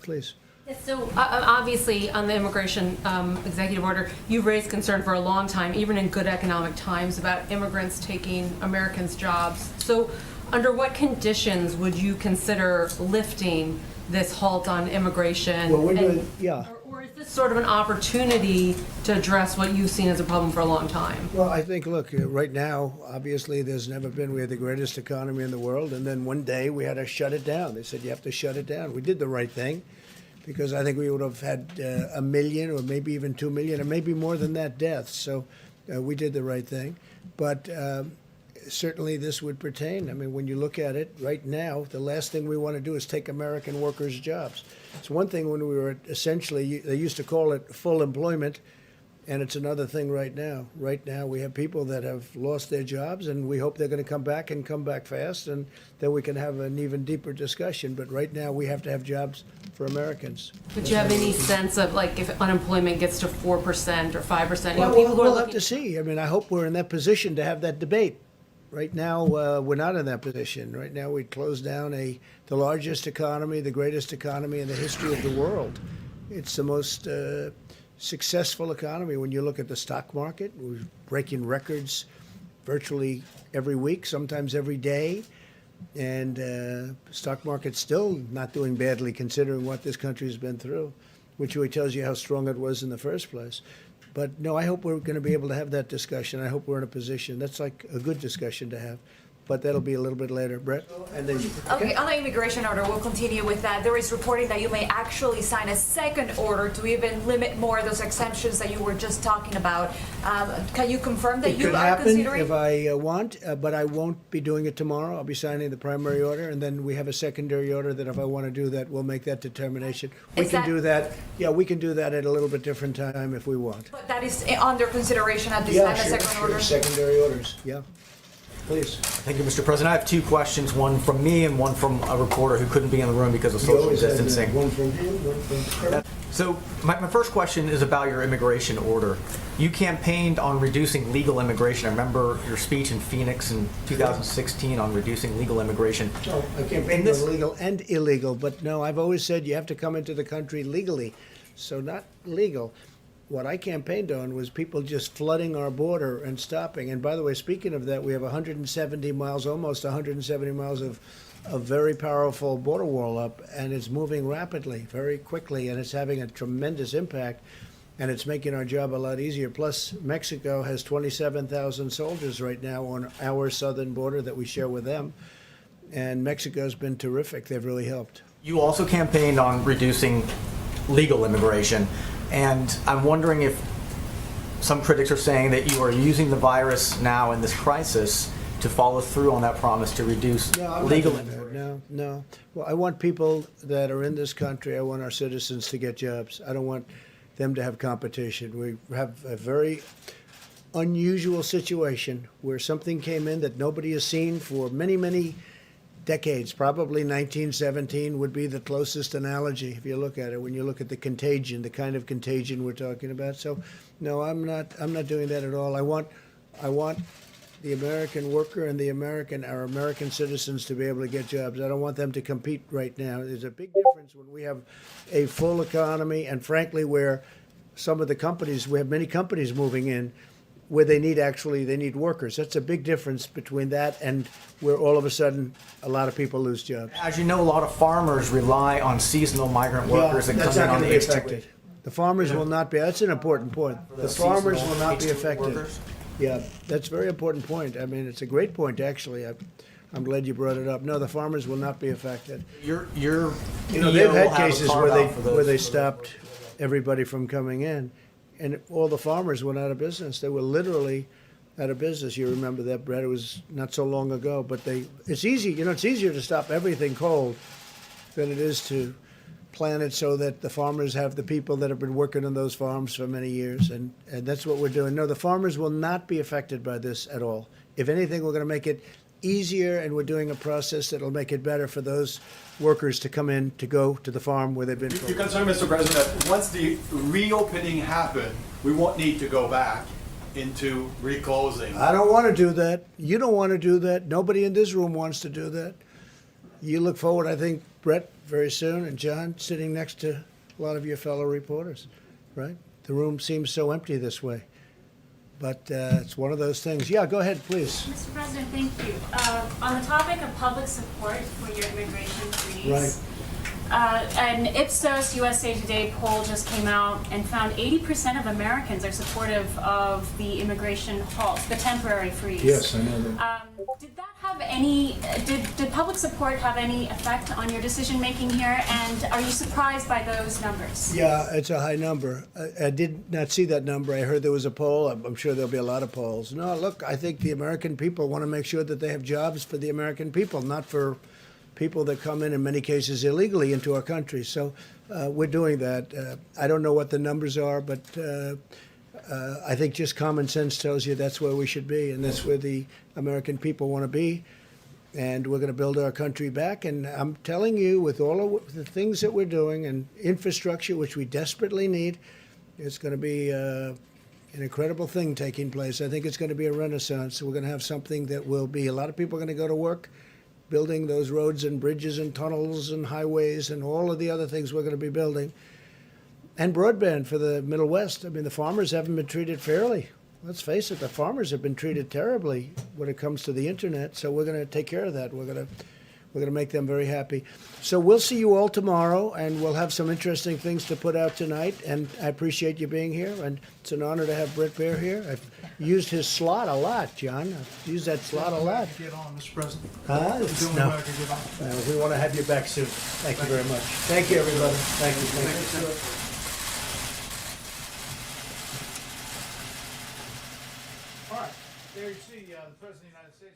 please. So obviously on the immigration executive order, you've raised concern for a long time, even in good economic times, about immigrants taking Americans' jobs. So under what conditions would you consider lifting this halt on immigration? Well, we're doing, yeah. Or is this sort of an opportunity to address what you've seen as a problem for a long time? Well, I think, look, right now, obviously, we had the greatest economy in the world, and then one day we had to shut it down. They said, you have to shut it down. We did the right thing, because I think we would have had 1 million or maybe even 2 million, or maybe more than that, deaths. So we did the right thing. But certainly this would pertain. I mean, when you look at it right now, the last thing we want to do is take American workers' jobs. It's one thing when we were essentially, they used to call it full employment, and it's another thing right now. Right now, we have people that have lost their jobs, and we hope they're going to come back and come back fast, and then we can have an even deeper discussion. But right now, we have to have jobs for Americans. Would you have any sense of, like, if unemployment gets to 4% or 5%? Well, People who are we'll have looking to see. I mean, I hope we're in that position to have that debate. Right now, we're not in that position. Right now, we closed down the largest economy, the greatest economy in the history of the world. It's the most successful economy. When you look at the stock market, we're breaking records virtually every week, sometimes every day. And stock market's still not doing badly considering what this country has been through, which really tells you how strong it was in the first place. But no, I hope we're going to be able to have that discussion. I hope we're in a position. That's like a good discussion to have. But that'll be a little bit later. Brett? And then, okay, on the immigration order, we'll continue with that. There is reporting that you may actually sign a second order to even limit more of those exemptions that you were just talking about. Can you confirm that you are considering? It could happen if I want, but I won't be doing it tomorrow. I'll be signing the primary order, and then we have a secondary order that if I want to do that, we'll make that determination. We can do that. Yeah, we can do that at a little bit different time if we want. But that is under consideration at this Yeah, time, sure, a second order? Secondary orders, yeah. Please. Thank you, Mr. President. I have two questions, one from me and one from a reporter who couldn't be in the room because of social distancing. One from you, one from her. So my first question is about your immigration order. You campaigned on reducing legal immigration. I remember your speech in Phoenix in 2016 on reducing legal immigration. No, I campaigned on legal and illegal, but no, I've always said you have to come into the country legally, so not legal. What I campaigned on was people just flooding our border and stopping. And by the way, speaking of that, we have 170 miles, almost 170 miles of very powerful border wall up, and it's moving rapidly, very quickly, and it's having a tremendous impact, and it's making our job a lot easier. Plus, Mexico has 27,000 soldiers right now on our southern border that we share with them, and Mexico's been terrific. They've really helped. You also campaigned on reducing legal immigration. And I'm wondering if some critics are saying that you are using the virus now in this crisis to follow through on that promise to reduce legal immigration. No. Well, I want people that are in this country, I want our citizens to get jobs. I don't want them to have competition. We have a very unusual situation where something came in that nobody has seen for many, many decades. Probably 1917 would be the closest analogy if you look at it, when you look at the contagion, the kind of contagion we're talking about. So no, I'm not doing that at all. I want the American worker and our American citizens to be able to get jobs. I don't want them to compete right now. There's a big difference when we have a full economy, and frankly where some of the companies, we have many companies moving in where they need workers. That's a big difference between that and where all of a sudden a lot of people lose jobs. As you know, a lot of farmers rely on seasonal migrant workers that come in on the H-2. The farmers will not be. That's an important point. The farmers will not be affected. Workers? Yeah, that's a very important point. I mean, it's a great point, actually. I'm glad you brought it up. No, the farmers will not be affected. They've had cases where they stopped everybody from coming in, and all the farmers went out of business. They were literally out of business. You remember that, Brett? It was not so long ago. But it's easy. It's easier to stop everything cold than it is to plan it so that the farmers have the people that have been working on those farms for many years, and that's what we're doing. No, the farmers will not be affected by this at all. If anything, we're going to make it easier, and we're doing a process that will make it better for those workers to come in, to go to the farm where they've been. You're concerned, Mr. President, that once the reopening happens, we won't need to go back into reclosing. I don't want to do that. You don't want to do that. Nobody in this room wants to do that. You look forward, I think, Brett, very soon. And John, sitting next to a lot of your fellow reporters, right? The room seems so empty this way. But it's one of those things. Yeah, go ahead, please. Mr. President, thank you. On the topic of public support for your immigration freeze, Right. An Ipsos USA Today poll just came out and found 80% of Americans are supportive of the immigration halt, the temporary freeze. I know that. Did that have any? Did public support have any effect on your decision making here? And are you surprised by those numbers? Yeah, it's a high number. I did not see that number. I heard there was a poll. I'm sure there'll be a lot of polls. No, look, I think the American people want to make sure that they have jobs for the American people, not for people that come in many cases illegally into our country. So we're doing that. I don't know what the numbers are, but I think just common sense tells you that's where we should be, and that's where the American people want to be. And we're going to build our country back. And I'm telling you, with all of the things that we're doing and infrastructure, which we desperately need, it's going to be an incredible thing taking place. I think it's going to be a renaissance. We're going to have something that will be, a lot of people are going to go to work building those roads and bridges and tunnels and highways and all of the other things we're going to be building. And broadband for the Middle West. I mean, the farmers haven't been treated fairly. Let's face it, the farmers have been treated terribly when it comes to the internet. So we're going to take care of that. We're going to make them very happy. So we'll see you all tomorrow, and we'll have some interesting things to put out tonight. And I appreciate you being here, and it's an honor to have Brett Baer here. I've used his slot a lot, John. I've used that slot a lot. Get on, Mr. President. Huh? Doing No. well to get on. No, we want to have you back soon. Thank you very much. Thank you, everybody. Thank you. Thank you. All right, there you see, the President of the United States.